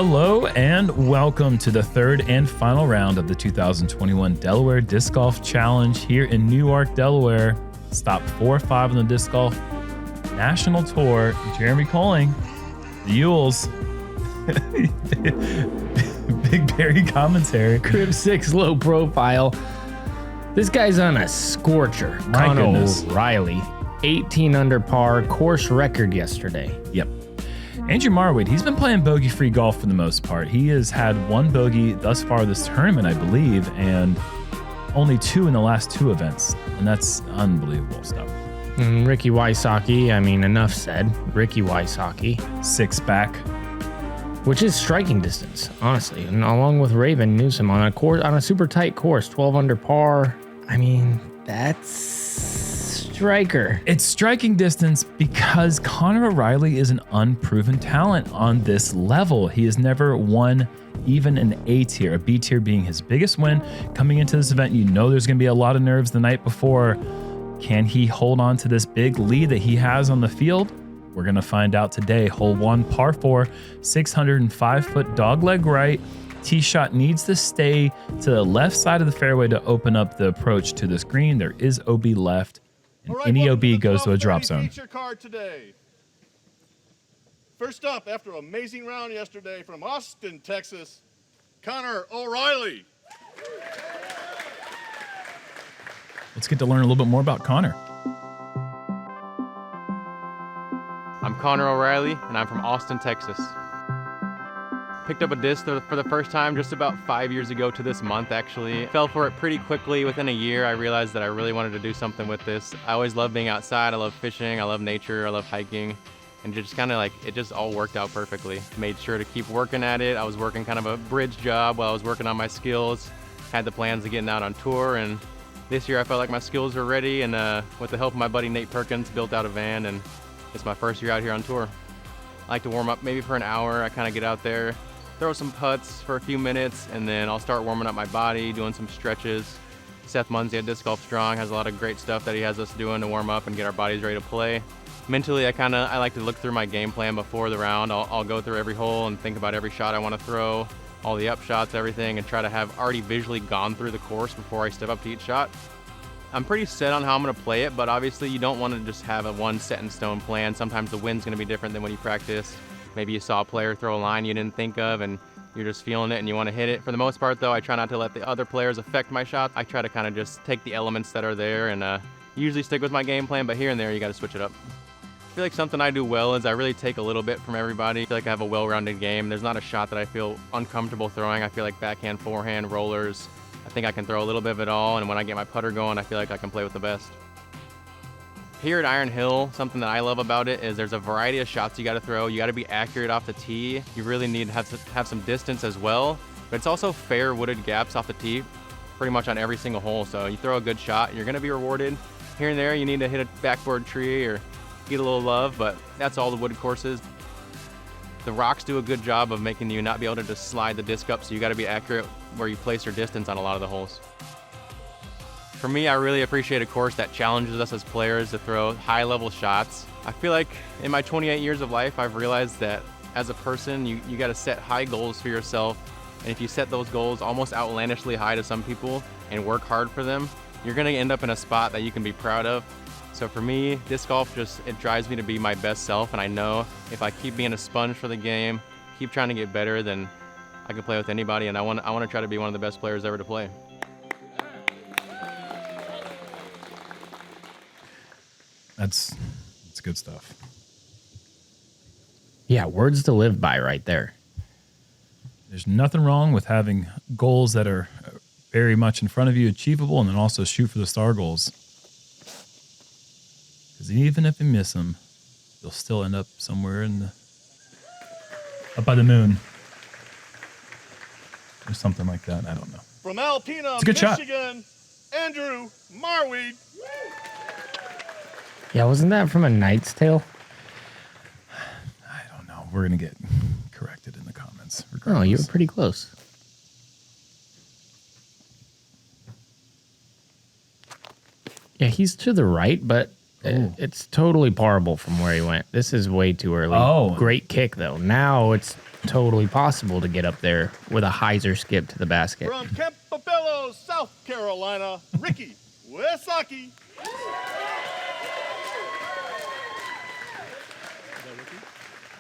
Hello and welcome to the third and final round of the 2021 Delaware Disc Golf Challenge here in Newark, Delaware. Stop 4 or 5 on the Disc Golf National Tour. Jeremy Koling, the Yules, BigBarri commentary. Crib 6 low profile. This guy's on a scorcher. My Conor goodness. O'Reilly, 18 under par, course record yesterday. Yep. Andrew Marwede, he's been playing bogey-free golf for the most part. He has had 1 bogey thus far this tournament, I believe, and only 2 in the last 2 events. And that's unbelievable stuff. And Ricky Wysocki, I mean, enough said. Ricky Wysocki. 6 back. Which is striking distance, honestly. And along with Raven Newsom on a super tight course, 12 under par. I mean, that's striker. It's striking distance because Conor O'Reilly is an unproven talent on this level. He has never won even an A tier, a B tier being his biggest win. Coming into this event, you know there's going to be a lot of nerves the night before. Can he hold on to this big lead that he has on the field? We're going to find out today. Hole 1, par 4, 605-foot dogleg right. Tee shot needs to stay to the left side of the fairway to open up the approach to this green. There is OB left. And any OB goes to a drop zone. Feature card today. First up, after an amazing round yesterday from Austin, Texas, Conor O'Reilly. Let's get to learn a little bit more about Conor. I'm Conor O'Reilly, and I'm from Austin, Texas. Picked up a disc for the first time just about 5 years ago to this month, actually. Fell for it pretty quickly. Within a year, I realized that I really wanted to do something with this. I always loved being outside. I love fishing. I love nature. I love hiking. And just kind of like, it just all worked out perfectly. Made sure to keep working at it. I was working kind of a bridge job while I was working on my skills. Had the plans of getting out on tour, and this year I felt like my skills were ready, and with the help of my buddy Nate Perkins, built out a van, and it's my first year out here on tour. I like to warm up maybe for an hour. I kind of get out there, throw some putts for a few minutes, and then I'll start warming up my body, doing some stretches. Seth Munzie at Disc Golf Strong has a lot of great stuff that he has us doing to warm up and get our bodies ready to play. Mentally, I like to look through my game plan before the round. I'll go through every hole and think about every shot I want to throw, all the up shots, everything, and try to have already visually gone through the course before I step up to each shot. I'm pretty set on how I'm going to play it, but obviously you don't want to just have a one set in stone plan. Sometimes the wind's going to be different than when you practice. Maybe you saw a player throw a line you didn't think of and you're just feeling it and you want to hit it. For the most part though, I try not to let the other players affect my shot. I try to kind of just take the elements that are there and usually stick with my game plan, but here and there you got to switch it up. I feel like something I do well is I really take a little bit from everybody. I feel like I have a well-rounded game. There's not a shot that I feel uncomfortable throwing. I feel like backhand, forehand, rollers, I think I can throw a little bit of it all, and when I get my putter going, I feel like I can play with the best. Here at Iron Hill, something that I love about it is there's a variety of shots you got to throw. You got to be accurate off the tee. You really need to have some distance as well, but it's also fair wooded gaps off the tee pretty much on every single hole. So you throw a good shot, you're going to be rewarded. Here and there, you need to hit a backboard tree or get a little love, but that's all the wooded courses. The rocks do a good job of making you not be able to just slide the disc up, so you got to be accurate where you place your distance on a lot of the holes. For me, I really appreciate a course that challenges us as players to throw high-level shots. I feel like in my 28 years of life, I've realized that as a person, you got to set high goals for yourself, and if you set those goals almost outlandishly high to some people and work hard for them, you're going to end up in a spot that you can be proud of. So for me, disc golf it drives me to be my best self, and I know if I keep being a sponge for the game, keep trying to get better, then I can play with anybody, and I want to try to be one of the best players ever to play. That's good stuff. Yeah, words to live by right there. There's nothing wrong with having goals that are very much in front of you, achievable, and then also shoot for the star goals. Because even if you miss them, you'll still end up somewhere up by the moon. Or something like that. I don't know. From Alpena, It's a good Michigan, Andrew Marwede. Yeah, wasn't that from A Knight's Tale? I don't know. We're going to get corrected in the comments. Oh, you were pretty close. Yeah, he's to the right, but it's totally parable from where he went. This is way too early. Oh. Great kick, though. Now it's totally possible to get up there with a hyzer skip to the basket. From Campobello, South Carolina, Ricky Wysocki.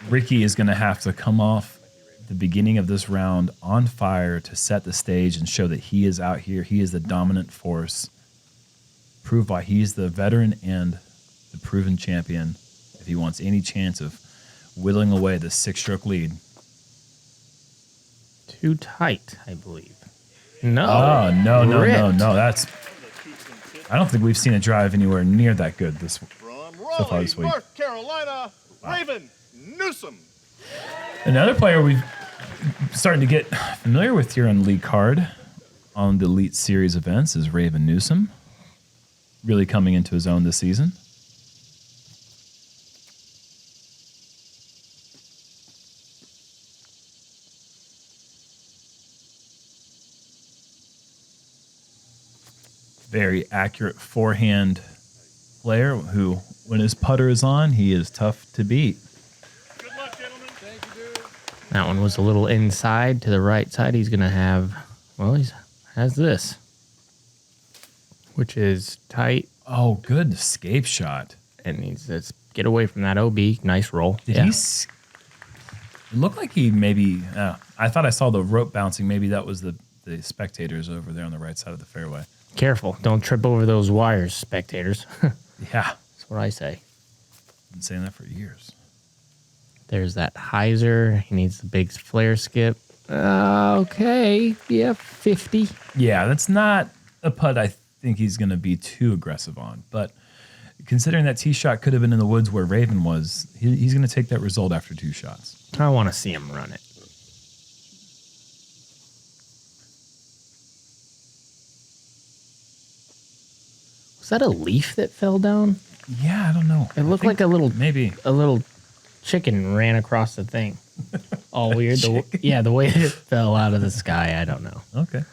Ricky is going to have to come off the beginning of this round on fire to set the stage and show that he is out here. He is the dominant force. Prove why he's the veteran and the proven champion if he wants any chance of whittling away the 6-stroke lead. Too tight, I believe. No. Oh, no. Ripped. That's... I don't think we've seen a drive anywhere near that good this From so far Raleigh, this week. North Carolina, Raven Newsom. Another player we've starting to get familiar with here on the league card on the Elite Series events is Raven Newsom. Really coming into his own this season. Very accurate forehand player who, when his putter is on, he is tough to beat. Good luck, gentlemen. Thank you, dude. That one was a little inside to the right side. He's going to have, well, he has this, which is tight. Oh, good escape shot. And needs to get away from that OB. Nice roll. Did he? It looked like he maybe. I thought I saw the rope bouncing. Maybe that was the spectators over there on the right side of the fairway. Careful. Don't trip over those wires, spectators. Yeah. That's what I say. Been saying that for years. There's that hyzer. He needs the big flare skip. Okay. Yeah, 50. Yeah, that's not a putt I think he's going to be too aggressive on. But considering that tee shot could have been in the woods where Raven was, he's going to take that result after 2 shots. I want to see him run it. Was that a leaf that fell down? Yeah, I don't know. It looked like a little maybe chicken ran across the thing. All weird. The way it fell out of the sky, I don't know. Okay.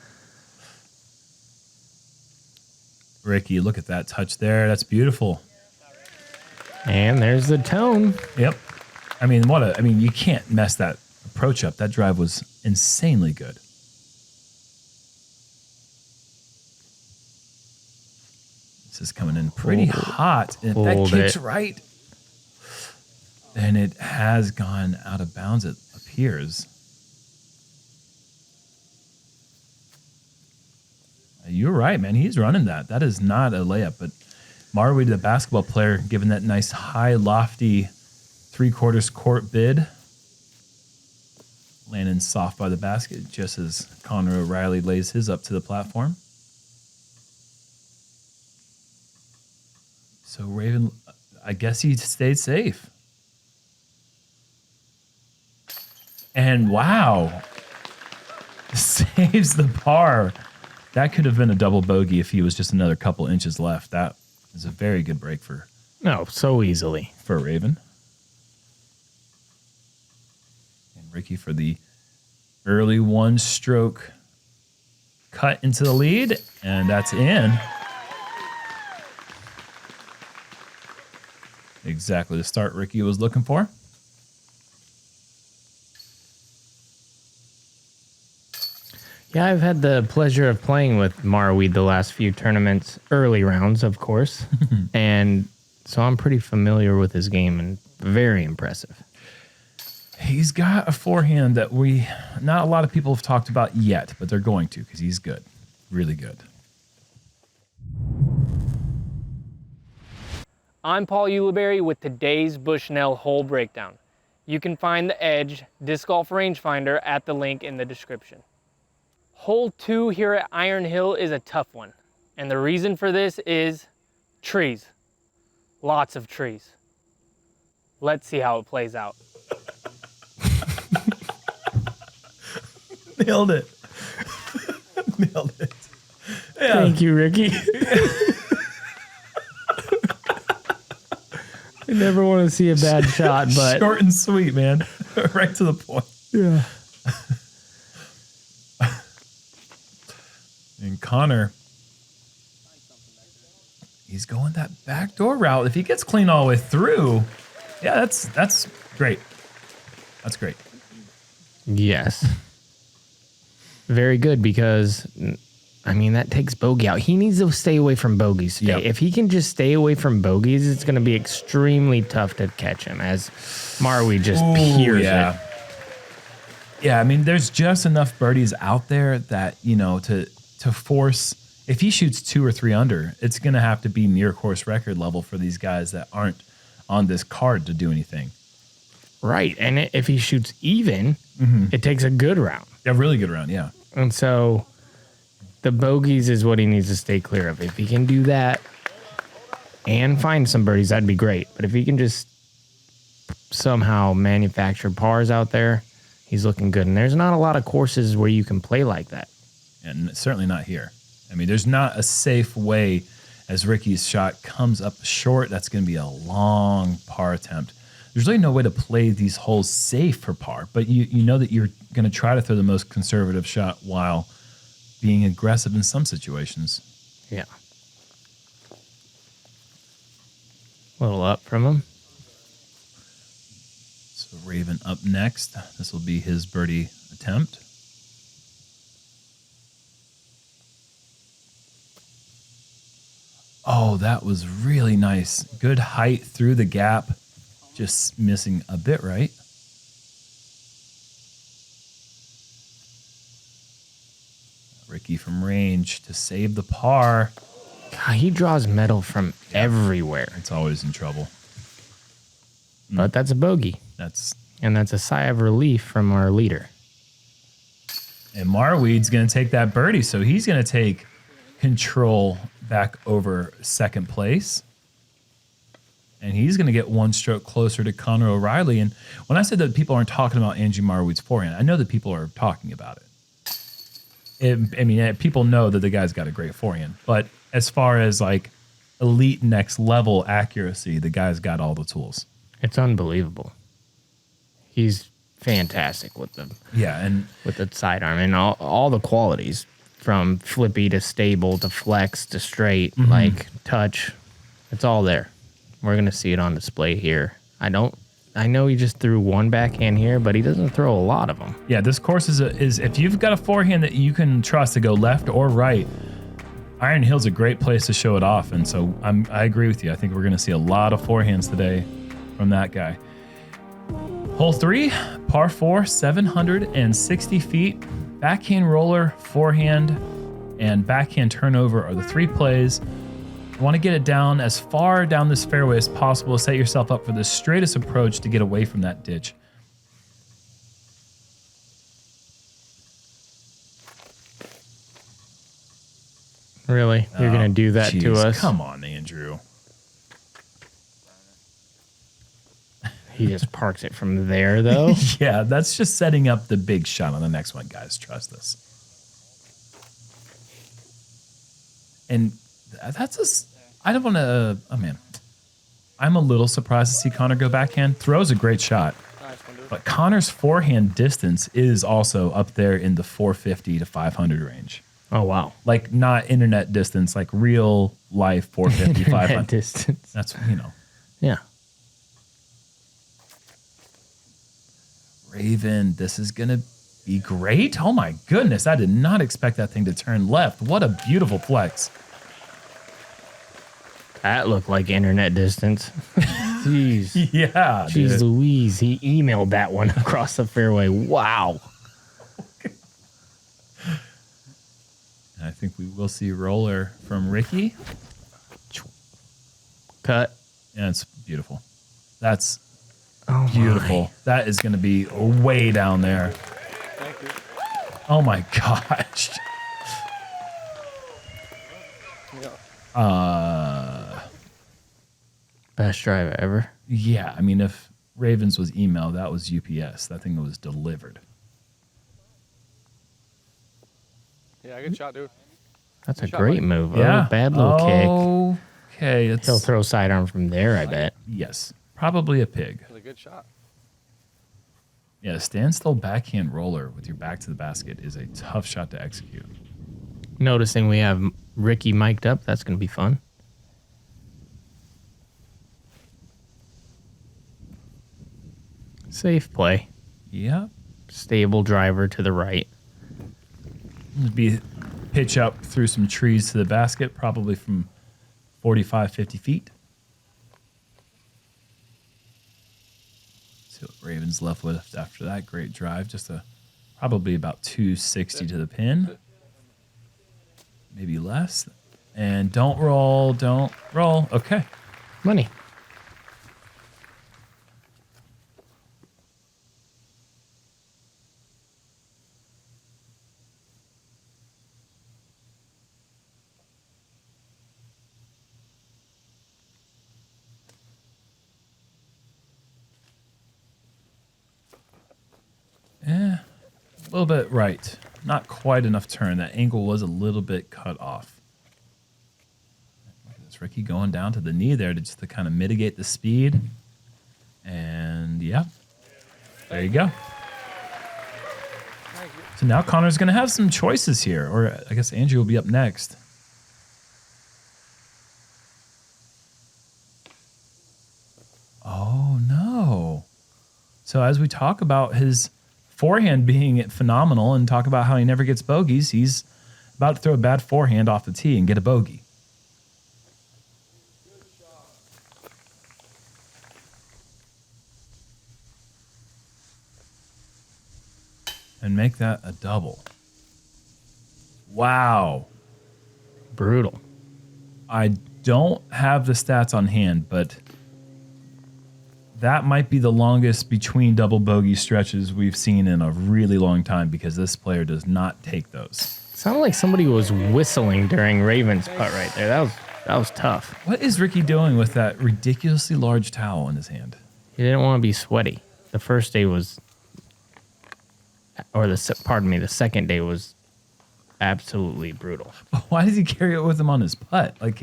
Ricky, look at that touch there. That's beautiful. And there's the tone. Yep. I mean, you can't mess that approach up. That drive was insanely good. This is coming in pretty hot. And if that kicks right, then it has gone out of bounds, it appears. You're right, man. He's running that. That is not a layup, but Marwede, the basketball player, given that nice high, lofty 3/4 court bid, landing soft by the basket, just as Connor O'Reilly lays his up to the platform. So Raven, I guess he stayed safe. And wow, saves the par. That could have been a double bogey if he was just another couple inches left. That is a very good break for so easily for Raven. And Ricky for the early 1-stroke cut into the lead, and that's in. Exactly the start Ricky was looking for. Yeah, I've had the pleasure of playing with Marwede the last few tournaments, early rounds, of course. And so I'm pretty familiar with his game and very impressive. He's got a forehand that not a lot of people have talked about yet, but they're going to because he's good. Really good. I'm Paul Ulibarri with today's Bushnell hole breakdown. You can find the Edge Disc Golf Rangefinder at the link in the description. Hole 2 here at Iron Hill is a tough one, and the reason for this is trees. Lots of trees. Let's see how it plays out. Nailed it. Nailed it. Yeah. Thank you, Ricky. I never want to see a bad shot, but short and sweet, man. Right to the point. yeah. And Connor, he's going that backdoor route. If he gets clean all the way through, yeah, that's great. That's great. Yes. Very good because, I mean, that takes bogey out. He needs to stay away from bogeys today. Yep. If he can just stay away from bogeys, it's going to be extremely tough to catch him as Marwede just peers it. Yeah, I mean, there's just enough birdies out there that, you know, to force, if he shoots 2 or 3 under, it's going to have to be near course record level for these guys that aren't on this card to do anything. Right. And if he shoots even, it takes a good round. A really good round, yeah. And so the bogeys is what he needs to stay clear of. If he can do that and find some birdies, that'd be great. But if he can just somehow manufacture pars out there, he's looking good. And there's not a lot of courses where you can play like that. And certainly not here. I mean, there's not a safe way as Ricky's shot comes up short. That's going to be a long par attempt. There's really no way to play these holes safe for par, but you know that you're going to try to throw the most conservative shot while being aggressive in some situations. Yeah. A little up from him. So Raven up next. This will be his birdie attempt. Oh, that was really nice. Good height through the gap. Just missing a bit, right? Ricky from range to save the par. God, he draws metal from everywhere. It's always in trouble. But that's a bogey. And that's a sigh of relief from our leader. And Marwede's going to take that birdie, so he's going to take control back over second place. And he's going to get one stroke closer to Connor O'Reilly. And when I said that people aren't talking about Angie Marwede's forehand, I know that people are talking about it. People know that the guy's got a great forehand. But as far as like elite next level accuracy, the guy's got all the tools. It's unbelievable. He's fantastic with the with the sidearm and all the qualities from flippy to stable to flex to straight, like touch. It's all there. We're going to see it on display here. I know he just threw one backhand here, but he doesn't throw a lot of them. Yeah, this course is if you've got a forehand that you can trust to go left or right, Iron Hill's a great place to show it off. And so I agree with you. I think we're going to see a lot of forehands today from that guy. Hole 3, par 4, 760 feet. Backhand roller, forehand, and backhand turnover are the 3 plays. You want to get it down as far down this fairway as possible. Set yourself up for the straightest approach to get away from that ditch. Really? You're going to do that to us? Come on, Andrew. He just parks it from there, though. Yeah, that's just setting up the big shot on the next one, guys. Trust us. And I don't want to, oh man. I'm a little surprised to see Connor go backhand. Throws a great shot. But Connor's forehand distance is also up there in the 450 to 500 range. Oh, wow. Like not internet distance, like real life 450, 500. Distance. That's, Yeah. Raven, this is going to be great. Oh my goodness. I did not expect that thing to turn left. What a beautiful flex. That looked like internet distance. Jeez. Yeah. Jeez dude. Louise. He emailed that one across the fairway. Wow. I think we will see roller from Ricky. Cut. Yeah, it's beautiful. That's beautiful. My. That is going to be way down there. Thank you. Oh my gosh. Best drive ever. Yeah, I mean, if Ravens was email, that was UPS. That thing was delivered. Yeah, good shot, dude. That's a great move. Yeah. Oh, bad little kick. Okay. He'll throw sidearm from there, I bet. Yes. Probably a pig. That was a good shot. Yeah, standstill backhand roller with your back to the basket is a tough shot to execute. Noticing we have Ricky mic'd up. That's going to be fun. Safe play. Yeah. stable driver to the right. It'd be pitch up through some trees to the basket, probably from 45, 50 feet. See what Raven's left with after that great drive. Just probably about 260 to the pin. Maybe less. And don't roll. Okay. Money. A little bit right. Not quite enough turn. That angle was a little bit cut off. Look at this Ricky going down to the knee there to kind of mitigate the speed. And yeah, there you go. So now Connor's going to have some choices here. Or I guess Andrew will be up next. Oh, no. So as we talk about his forehand being phenomenal and talk about how he never gets bogeys, he's about to throw a bad forehand off the tee and get a bogey. And make that a double. Wow. Brutal. I don't have the stats on hand, but that might be the longest between double bogey stretches we've seen in a really long time because this player does not take those. Sounded like somebody was whistling during Raven's putt right there. That was tough. What is Ricky doing with that ridiculously large towel in his hand? He didn't want to be sweaty. The first day was, the second day was absolutely brutal. Why does he carry it with him on his putt? Like,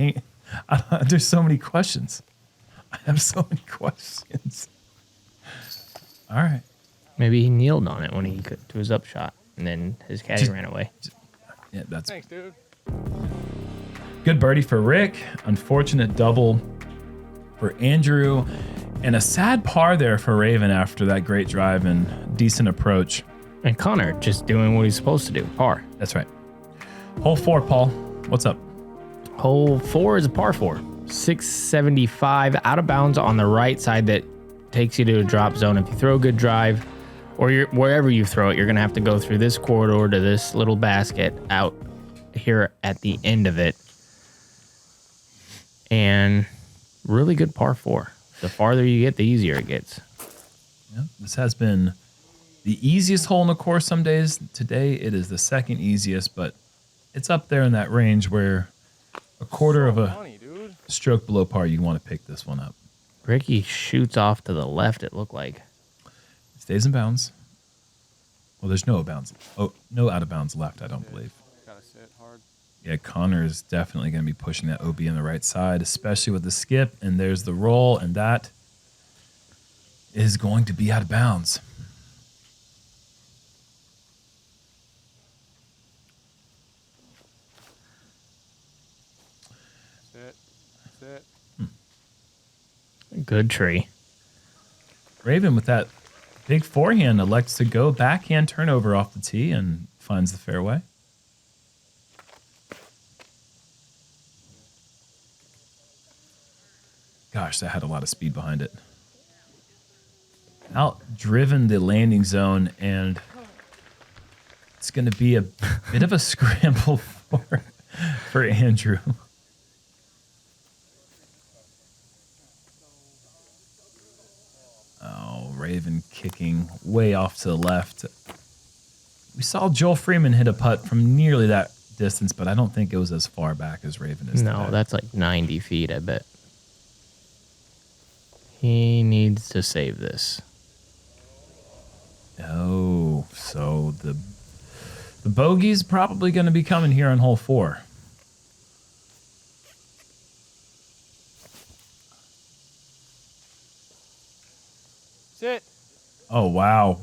there's so many questions. I have so many questions. All right. Maybe he kneeled on it when he got to his upshot, and then his caddy ran away. Yeah, that's Thanks, dude. good birdie for Rick. Unfortunate double for Andrew. And a sad par there for Raven after that great drive and decent approach. And Connor just doing what he's supposed to do, par. That's right. Hole 4, Paul. What's up? Hole 4 is a par 4. 675 out of bounds on the right side that takes you to a drop zone. If you throw a good drive, or wherever you throw it, you're going to have to go through this corridor to this little basket out here at the end of it. And really good par 4. The farther you get, the easier it gets. Yeah, this has been the easiest hole in the course some days. Today, it is the second easiest, but it's up there in that range where a quarter of a stroke below par, you want to pick this one up. Ricky shoots off to the left, it looked like. It stays in bounds. Well, there's no bounds. Oh, no out of bounds left, I don't believe. Gotta sit hard. Yeah, Connor is definitely going to be pushing that OB on the right side, especially with the skip. And there's the roll, and that is going to be out of bounds. Good tree. Raven with that big forehand elects to go backhand turnover off the tee and finds the fairway. Gosh, that had a lot of speed behind it. Out-driven the landing zone, and it's going to be a bit of a scramble for Andrew. Oh, Raven kicking way off to the left. We saw Joel Freeman hit a putt from nearly that distance, but I don't think it was as far back as Raven is No, today. that's like 90 feet, I bet. He needs to save this. Oh, so the bogey's probably going to be coming here on hole 4. Sit. Oh, wow.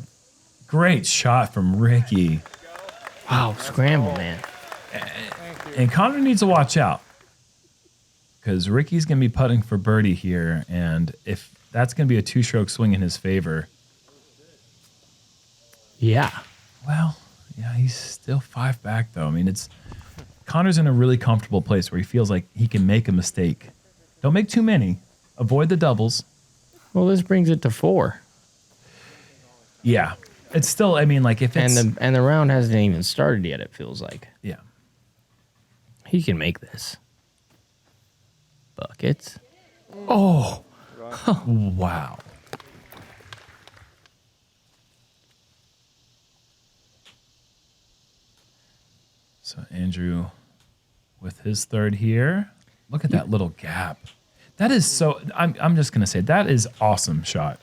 Great shot from Ricky. Wow, scramble, man. And Connor needs to watch out because Ricky's going to be putting for birdie here. And if that's going to be a 2-stroke swing in his favor. Yeah. Well, yeah, he's still 5 back though. I mean, Connor's in a really comfortable place where he feels like he can make a mistake. Don't make too many. Avoid the doubles. Well, this brings it to 4. Yeah. It's still, I mean, like if it's... And the round hasn't even started yet, it feels like. Yeah. He can make this. Buckets. Oh. Wow. So Andrew with his third here. Look at that little gap. That is so, I'm just going to say, that is awesome shot.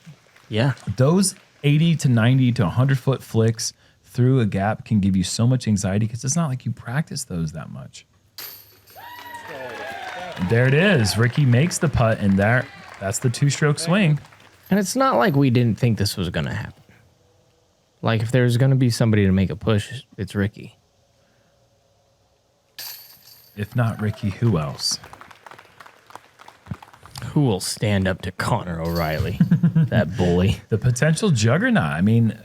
Yeah. Those 80 to 90 to 100-foot flicks through a gap can give you so much anxiety because it's not like you practice those that much. And there it is. Ricky makes the putt, and that's the 2-stroke swing. And it's not like we didn't think this was going to happen. Like, if there's going to be somebody to make a push, it's Ricky. If not Ricky, who else? Who will stand up to Connor O'Reilly? That bully. The potential juggernaut. I mean,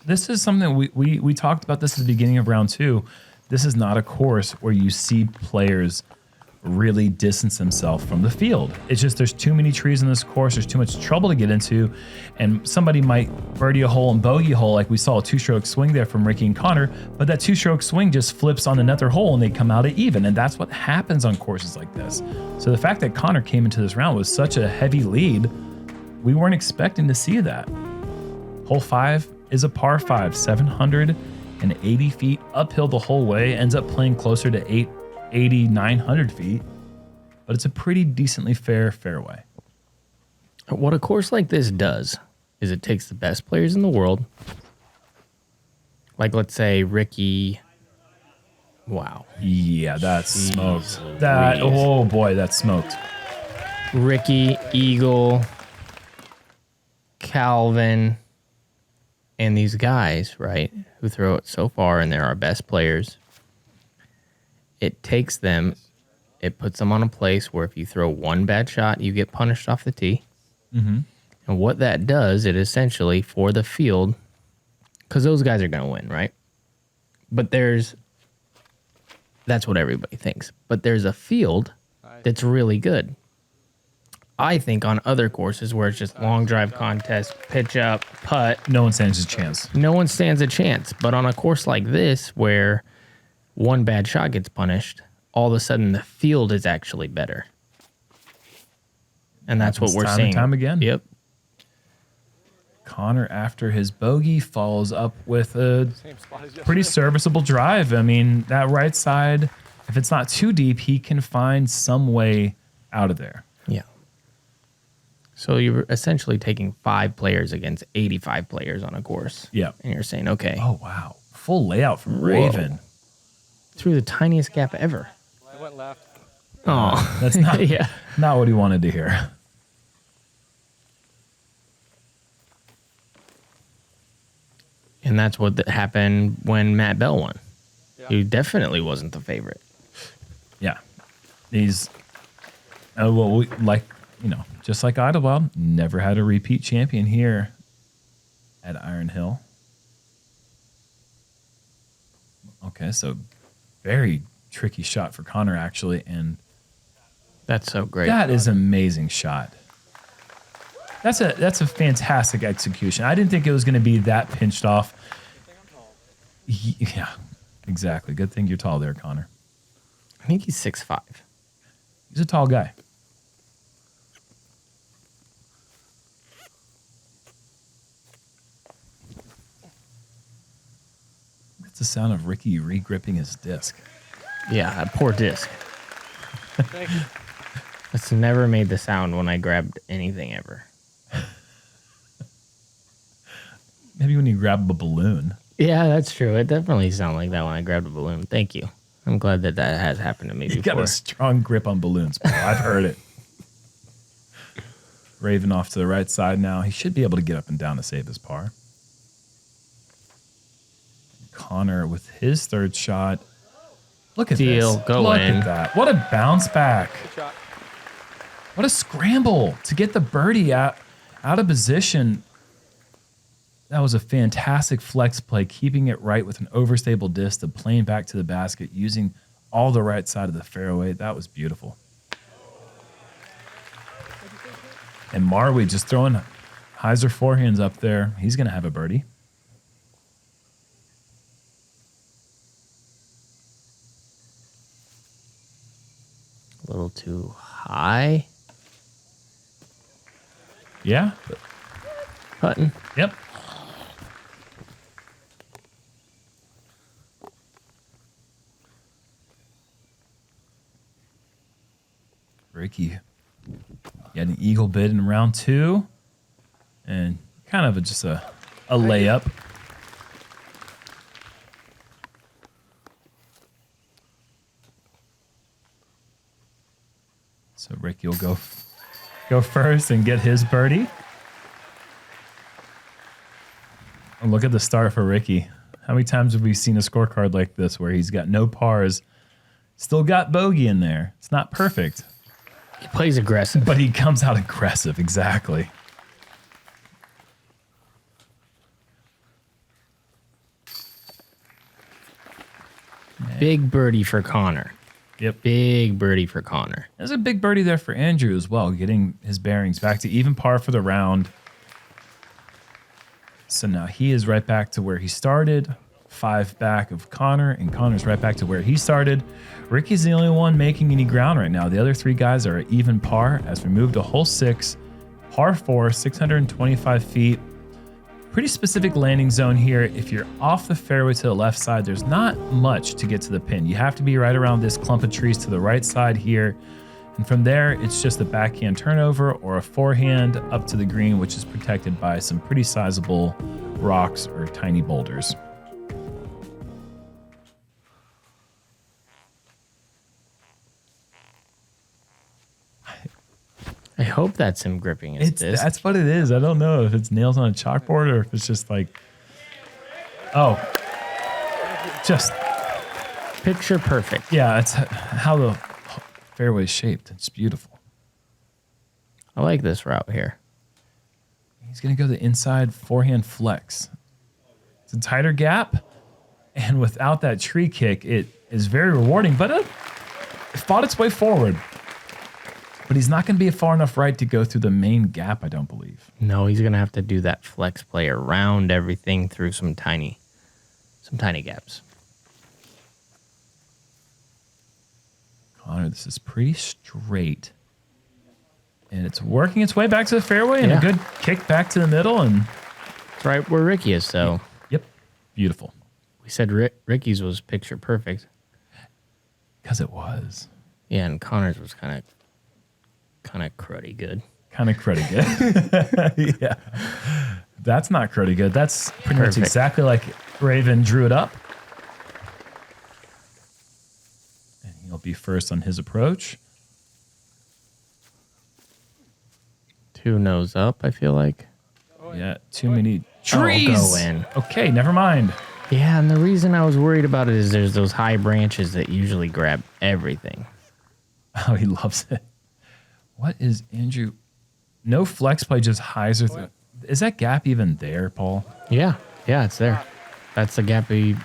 this is something we talked about this at the beginning of round 2. This is not a course where you see players really distance themselves from the field. It's just there's too many trees in this course. There's too much trouble to get into, and somebody might birdie a hole and bogey a hole, like we saw a 2-stroke swing there from Ricky and Connor, but that 2-stroke swing just flips on another hole and they come out at even, and that's what happens on courses like this. So the fact that Connor came into this round with such a heavy lead, we weren't expecting to see that. Hole 5 is a par 5, 780 feet uphill the whole way, ends up playing closer to 880, 900 feet, but it's a pretty decently fair fairway. What a course like this does is it takes the best players in the world, like let's say Ricky. Wow. Yeah, that's smoked. Jeez That, Louise. oh boy, that's smoked. Ricky, Eagle, Calvin, and these guys, right, who throw it so far, and they're our best players. It takes them, it puts them on a place where if you throw one bad shot, you get punished off the tee. Mm-hmm. And what that does, it essentially, for the field, because those guys are going to win, right? But that's what everybody thinks. But there's a field that's really good. I think on other courses where it's just long drive contest, pitch up, putt. No one stands a chance. No one stands a chance. But on a course like this, where one bad shot gets punished, all of a sudden the field is actually better. And that's what Happens we're time seeing. and time again. Yep. Connor, after his bogey, follows up with a pretty serviceable drive. I mean, that right side, if it's not too deep, he can find some way out of there. Yeah. So you're essentially taking 5 players against 85 players on a course. Yeah. And you're saying, okay, Oh, wow. Full layout from Raven. through the tiniest gap ever. It went left. Oh, That's not, yeah. not what he wanted to hear. And that's what happened when Matt Bell won. Yeah. He definitely wasn't the favorite. Yeah. He's, just like Idlewild, never had a repeat champion here at Iron Hill. Okay, so very tricky shot for Connor, actually, and That's so great. that is an amazing shot. That's a fantastic execution. I didn't think it was going to be that pinched off. Yeah, exactly. Good thing you're tall there, Connor. I think he's 6'5". He's a tall guy. That's the sound of Ricky re-gripping his disc. Yeah, that poor disc. Thank you. It's never made the sound when I grabbed anything ever. Maybe when you grab a balloon. Yeah, that's true. It definitely sounded like that when I grabbed a balloon. Thank you. I'm glad that has happened to me You before. got a strong grip on balloons, bro. I've heard it. Raven off to the right side now. He should be able to get up and down to save his par. Connor with his third shot. Look at Deal, this. go Look in. at that. What a bounce back. Good shot. What a scramble to get the birdie out of position. That was a fantastic flex play, keeping it right with an overstable disc to playing back to the basket, using all the right side of the fairway. That was beautiful. And Marwede just throwing hyzer forehands up there. He's going to have a birdie. A little too high. Yeah. Putting. Yep. Ricky, he had an eagle bid in round 2, and kind of just a layup. So Ricky will go first and get his birdie. And look at the start for Ricky. How many times have we seen a scorecard like this where he's got no pars, still got bogey in there? It's not perfect. He plays aggressive. But he comes out aggressive, exactly. Big birdie for Connor. Yep. Big birdie for Connor. There's a big birdie there for Andrew as well, getting his bearings back to even par for the round. So now he is right back to where he started. 5 back of Connor, and Connor's right back to where he started. Ricky's the only one making any ground right now. The other 3 guys are at even par as we move to hole 6. Par 4, 625 feet. Pretty specific landing zone here. If you're off the fairway to the left side, there's not much to get to the pin. You have to be right around this clump of trees to the right side here. And from there, it's just a backhand turnover or a forehand up to the green, which is protected by some pretty sizable rocks or tiny boulders. I hope that's him gripping his disc. That's what it is. I don't know if it's nails on a chalkboard or if it's just like, oh, just picture perfect. Yeah, it's how the fairway's shaped. It's beautiful. I like this route here. He's going to go the inside forehand flex. It's a tighter gap, and without that tree kick, it is very rewarding, but it fought its way forward. But he's not going to be far enough right to go through the main gap, I don't believe. No, he's going to have to do that flex play around everything through some tiny gaps. Connor, this is pretty straight. And it's working its way back to the fairway and a good kick back to the middle. And it's right where Ricky is, so. Yep, beautiful. We said Ricky's was picture perfect. Because it was. Yeah, and Connor's was kind of cruddy good. Kind of cruddy good. Yeah. That's not cruddy good. That's pretty much exactly like Raven drew it up. And he'll be first on his approach. 2 nose up, I feel like. Yeah, too many trees. Go in. Okay, never mind. Yeah, and the reason I was worried about it is there's those high branches that usually grab everything. Oh, he loves it. What is Andrew? No flex play, just hyzer. Is that gap even there, Paul? Yeah, it's there. That's the gap you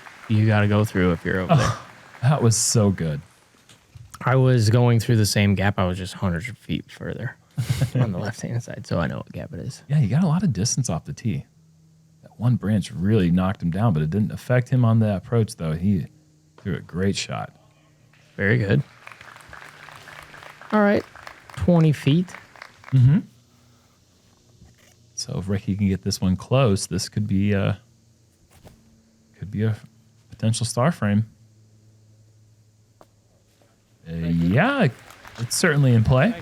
got to go through if you're over there. That was so good. I was going through the same gap. I was just hundreds of feet further on the left-hand side, so I know what gap it is. Yeah, he got a lot of distance off the tee. That one branch really knocked him down, but it didn't affect him on the approach, though. He threw a great shot. Very good. All right, 20 feet. Mm-hmm. So if Ricky can get this one close, this could be a potential star frame. Yeah, it's certainly in play.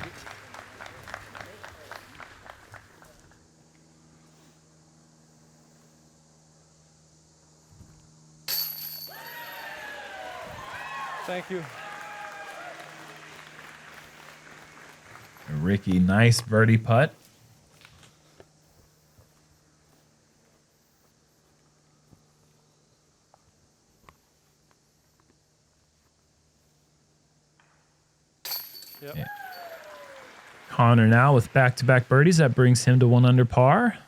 Thank you. Ricky, nice birdie putt. Yep. Yeah. Connor now with back-to-back birdies. That brings him to 1 under par.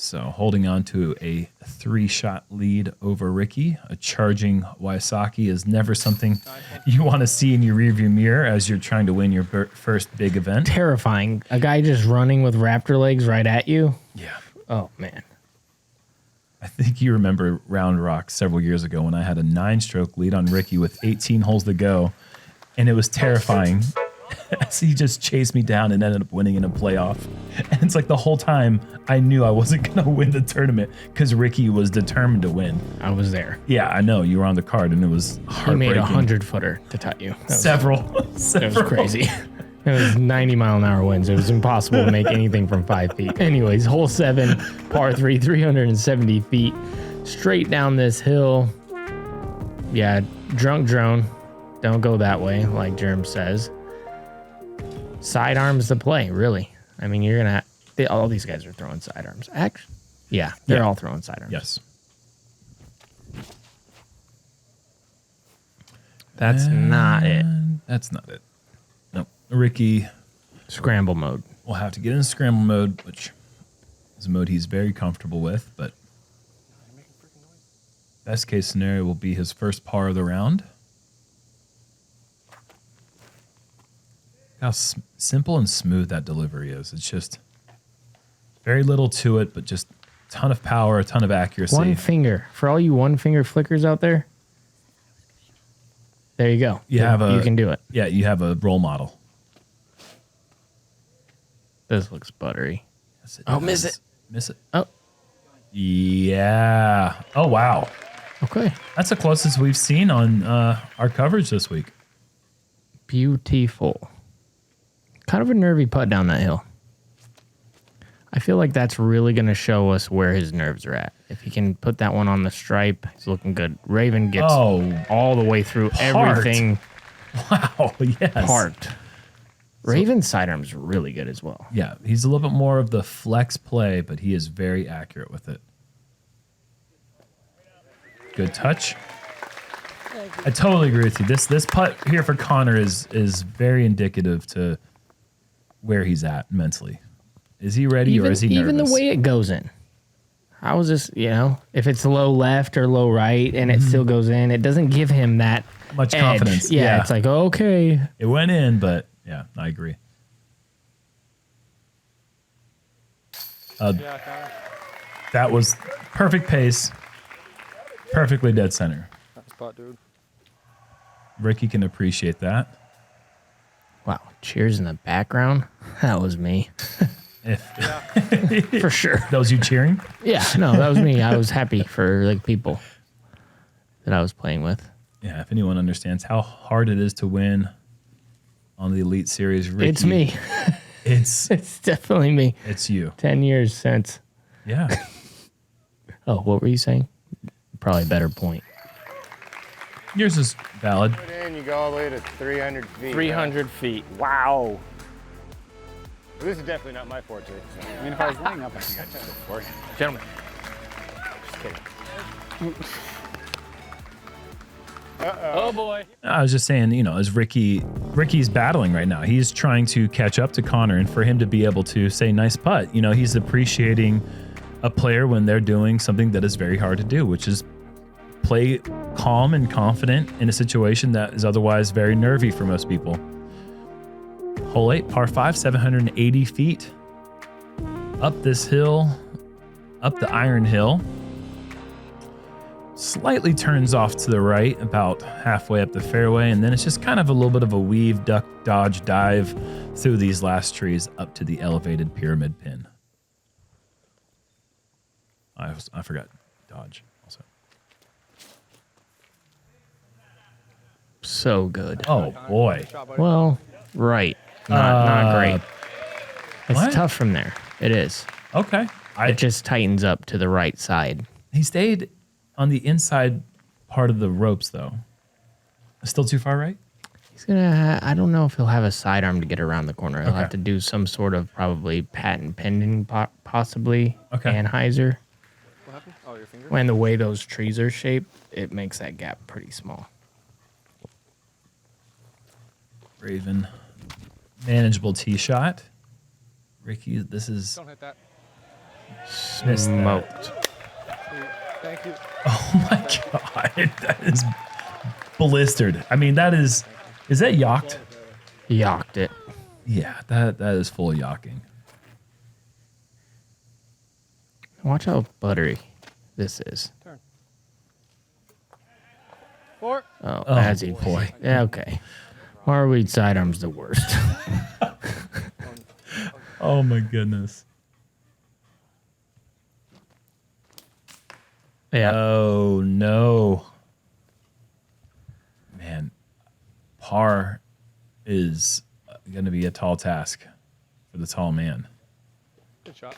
So holding on to a 3-shot lead over Ricky. A charging Wysocki is never something you want to see in your rearview mirror as you're trying to win your first big event. Terrifying. A guy just running with raptor legs right at you. Yeah. Oh, man. I think you remember Round Rock several years ago when I had a 9-stroke lead on Ricky with 18 holes to go, and it was terrifying. So he just chased me down and ended up winning in a playoff. And it's like the whole time I knew I wasn't going to win the tournament because Ricky was determined to win. I was there. Yeah, I know. You were on the card and it was He heartbreaking. made a 100-footer to tie you. Several. It was crazy. It was 90-mile-an-hour winds. It was impossible to make anything from 5 feet. Anyways, hole 7, par 3, 370 feet. Straight down this hill. Yeah, drunk drone. Don't go that way, like Jerm says. Sidearms the play, really. I mean, you're going to... all these guys are throwing sidearms. Actually, yeah, they're all throwing sidearms. Yes. That's not it. That's not it. No. Ricky Scramble mode. will have to get in scramble mode, which is a mode he's very comfortable with, but best case scenario will be his first par of the round. How simple and smooth that delivery is. It's just very little to it, but just a ton of power, a ton of accuracy. One finger. For all you one-finger flickers out there, there you go. You can do it. Yeah, you have a role model. This looks buttery. Yes, Oh, miss it. Miss it. Oh, Yeah. Oh, wow. okay. That's the closest we've seen on our coverage this week. Beautiful. Kind of a nervy putt down that hill. I feel like that's really going to show us where his nerves are at. If he can put that one on the stripe, he's looking good. Raven gets all the way through everything. Wow, yes. Parked. Raven's sidearm's really good as well. Yeah, he's a little bit more of the flex play, but he is very accurate with it. Good touch. I totally agree with you. This putt here for Connor is very indicative to where he's at mentally. Is he ready or is he nervous? Even the way it goes in. How is this, if it's low left or low right and it still goes in, it doesn't give him that much edge. confidence. Yeah, it's like, okay. It went in, but yeah, I agree. That was perfect pace, perfectly dead center. Nice spot, dude. Ricky can appreciate that. Wow, cheers in the background. That was me. For sure. That was you cheering? Yeah, no, that was me. I was happy for people that I was playing with. Yeah, if anyone understands how hard it is to win on the Elite Series, Ricky, It's me. It's definitely me. It's you. 10 years since. Yeah. Oh, what were you saying? Probably a better point. Yours is valid. And you go all the way to 300 feet. 300 feet. Wow. This is definitely not my forte. So. I mean, if I was laying up, I think I'd do it for you. Gentlemen. Just kidding. Oh, boy. I was just saying, as Ricky's battling right now. He's trying to catch up to Connor, and for him to be able to say nice putt, he's appreciating a player when they're doing something that is very hard to do, which is play calm and confident in a situation that is otherwise very nervy for most people. Hole 8, par 5, 780 feet. Up this hill, up the Iron Hill. Slightly turns off to the right, about halfway up the fairway, and then it's just kind of a little bit of a weave, duck, dodge, dive through these last trees up to the elevated pyramid pin. I forgot dodge also. So good. Oh, boy. Well, right. Not great. It's what? tough from there. It is. Okay. It just tightens up to the right side. He stayed on the inside part of the ropes, though. Still too far right? He's gonna. I don't know if he'll have a sidearm to get around the corner. He'll Okay. have to do some sort of probably patent pending, possibly. Okay. Anheuser. What happened? Oh, your finger? When the way those trees are shaped, it makes that gap pretty small. Raven. Manageable tee shot. Ricky, this is... Don't hit that. Missed that. Smoked. Thank you. Oh my God. That is blistered. I mean, that is that yacked? Yacked it. Yeah, that is full yawking. Watch how buttery this is. Turn. 4. Oh, Oh, as he boy. Yeah, okay. Marwede sidearm's the worst. Oh my goodness. Yeah. Oh no. Man, par is going to be a tall task for the tall man. Good shot.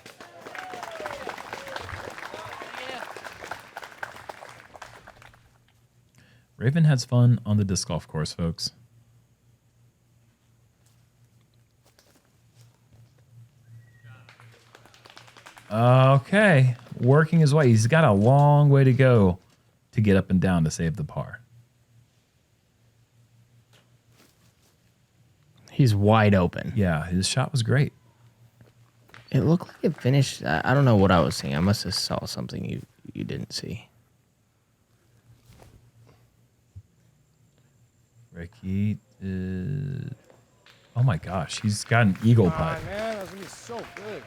Raven has fun on the disc golf course, folks. Okay, working his way. He's got a long way to go to get up and down to save the par. He's wide open. Yeah, his shot was great. It looked like it finished. I don't know what I was seeing. I must have saw something you didn't see. Ricky is... Oh my gosh, he's got an eagle putt. Man, that's gonna be so good.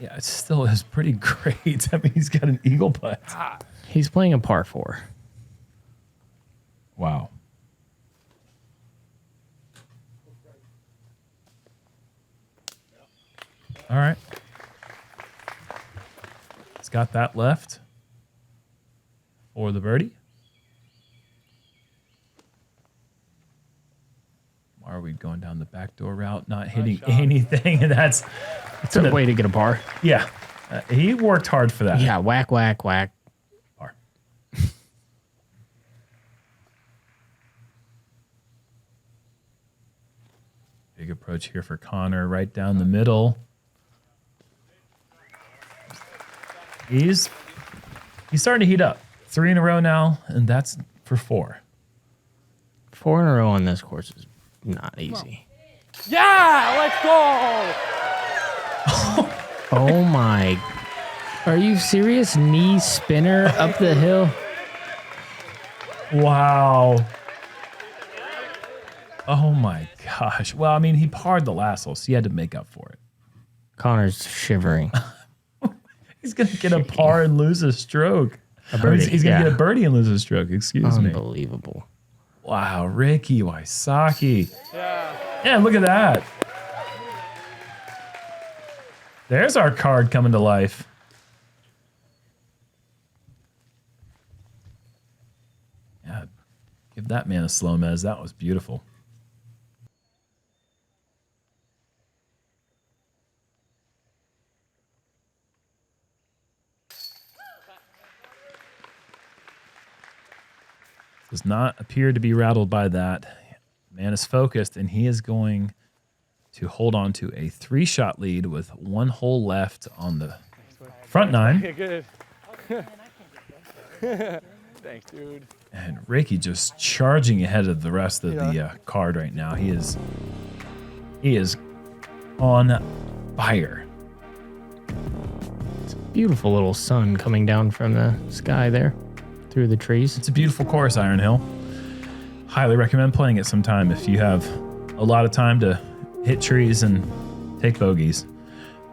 Yeah, it still is pretty great. I mean, he's got an eagle putt. He's playing a par 4. Wow. All right. He's got that left for the birdie. Are we going down the backdoor route, not hitting anything? And that's It's a way to get a par. yeah. He worked hard for that. Yeah, whack, whack, whack. Par. Big approach here for Connor, right down the middle. He's starting to heat up. 3 in a row now, and that's for 4. 4 in a row on this course is not easy. Yeah, let's go. Oh my. Are you serious? Knee spinner up the hill? Wow. Oh my gosh. Well, I mean, he parred the last hole, so he had to make up for it. Connor's shivering. He's going to get a par and lose a stroke. A birdie, He's going to yeah. get a birdie and lose a stroke. Excuse me. Unbelievable. Wow, Ricky Wysocki. Yeah, look at that. There's our card coming to life. Yeah, give that man a slow mez. That was beautiful. Does not appear to be rattled by that. Man is focused, and he is going to hold on to a 3-shot lead with 1 hole left on the front 9. Okay, good. Thanks, dude. And Ricky just charging ahead of the rest of the card right now. He is on fire. It's a beautiful little sun coming down from the sky there through the trees. It's a beautiful course, Iron Hill. Highly recommend playing it sometime if you have a lot of time to hit trees and take bogeys.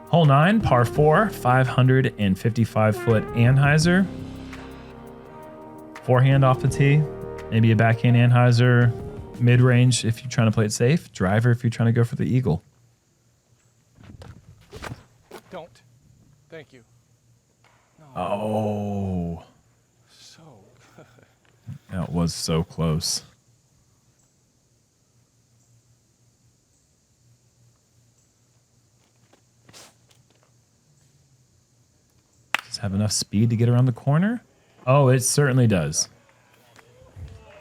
Hole 9, par 4, 555-foot Anheuser. Forehand off the tee, maybe a backhand Anheuser, mid-range if you're trying to play it safe, driver if you're trying to go for the eagle. Don't. Thank you. Oh, So good. that was so close. Does it have enough speed to get around the corner? Oh, it certainly does.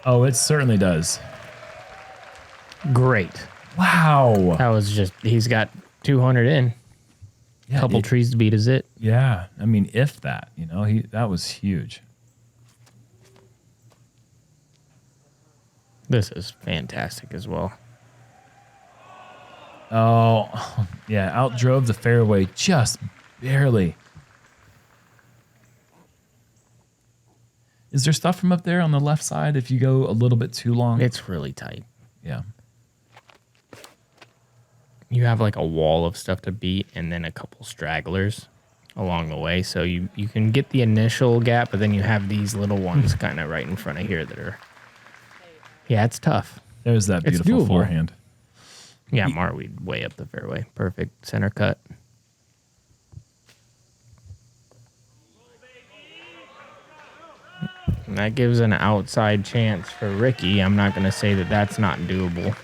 Oh, it certainly does. Great. Wow. That was just, he's got 200 in. Yeah, Couple trees to beat is it. Yeah, I mean, if that, you know, that was huge. This is fantastic as well. Oh, yeah, outdrove the fairway just Barely. Is there stuff from up there on the left side if you go a little bit too long? It's really tight. Yeah. You have like a wall of stuff to beat and then a couple stragglers along the way. So you can get the initial gap, but then you have these little ones kind of right in front of here that are... Yeah, it's tough. There's that It's beautiful doable. forehand. Yeah, Marwede way up the fairway. Perfect center cut. And that gives an outside chance for Ricky. I'm not going to say that that's not doable.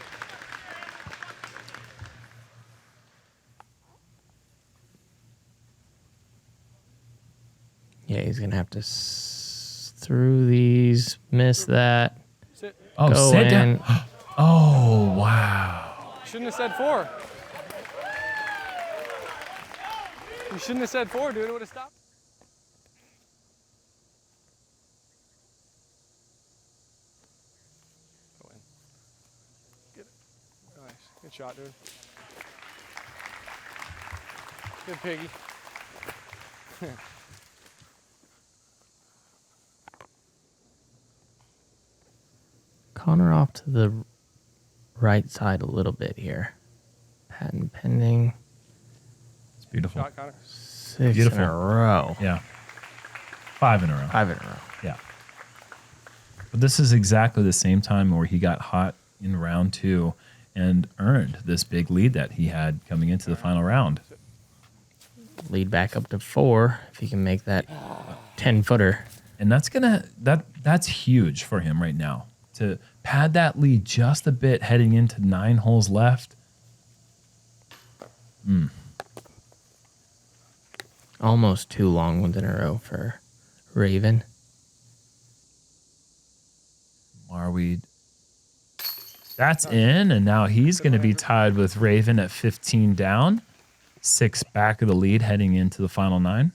Yeah, he's going to have to through these, miss that. Sit. Oh, Go sit in. down. Oh, wow. Shouldn't have said 4. You shouldn't have said 4, dude. It would have stopped. Go in. Get it. Nice. Good shot, dude. Good piggy. Connor off to the right side a little bit here. Patent pending. It's beautiful. Shot, Connor. 6 Beautiful. in a row. Yeah. 5 in a row. 5 in a row. Yeah. But this is exactly the same time where he got hot in round 2 and earned this big lead that he had coming into the final round. Lead back up to 4 if he can make that 10-footer. And that's huge for him right now. To pad that lead just a bit heading into 9 holes left. Almost 2 long ones in a row for Raven. Marwede. That's in, and now he's going to be tied with Raven at 15 down. 6 back of the lead heading into the final 9.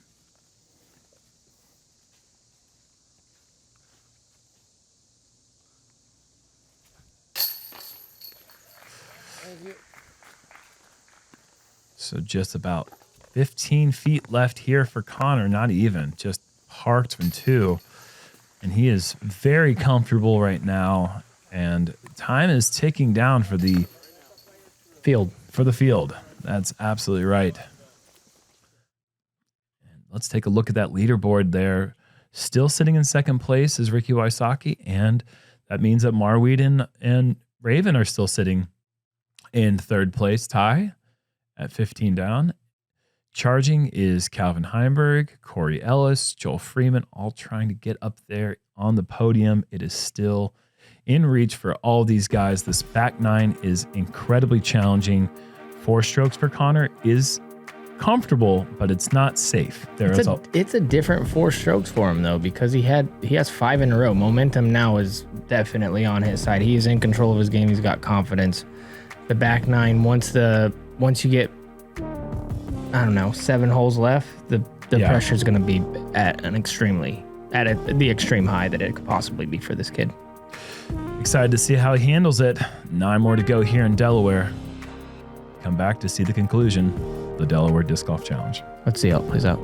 So just about 15 feet left here for Connor, not even, just parked from 2. And he is very comfortable right now, and time is ticking down for the Field. field. That's absolutely right. And let's take a look at that leaderboard there. Still sitting in second place is Ricky Wysocki, and that means that Marwede and Raven are still sitting in third place, tie at 15 down. Charging is Calvin Heimberg, Corey Ellis, Joel Freeman, all trying to get up there on the podium. It is still in reach for all these guys. This back 9 is incredibly challenging. 4 strokes for Connor is comfortable, but it's not safe. It's a different 4 strokes for him though, because he has 5 in a row. Momentum now is definitely on his side. He is in control of his game. He's got confidence. The back 9, once you get, I don't know, 7 holes left, the pressure is going to be at the extreme high that it could possibly be for this kid. Excited to see how he handles it. 9 more to go here in Delaware. Come back to see the conclusion, the Delaware Disc Golf Challenge. Let's see how it plays out.